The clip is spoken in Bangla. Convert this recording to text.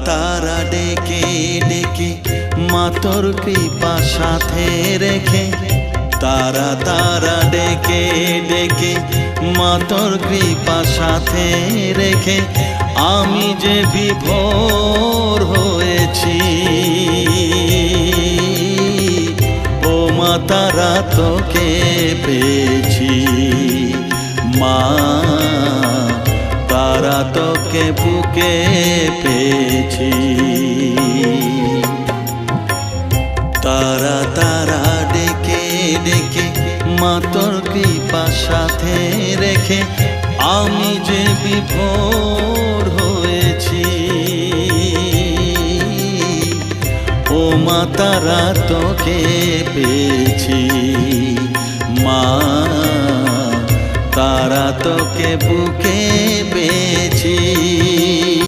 তারা ডেকে ডেকে মা তোর কৃপা সাথে রেখে, তারা তারা ডেকে ডেকে মা তোর কৃপা সাথে রেখে আমি যে বিভোর হয়েছি। ও মা তারা তোকে পেয়েছি, মা তারা তোকে বুকে পেয়েছি। তারা তারা ডেকে ডেকে মা তোর কৃপা সাথে রেখে আমি যে বিভোর হয়েছি। ও মা তারা তোকে পেয়েছি, মা তারা তোকে বুকে পেয়েছি।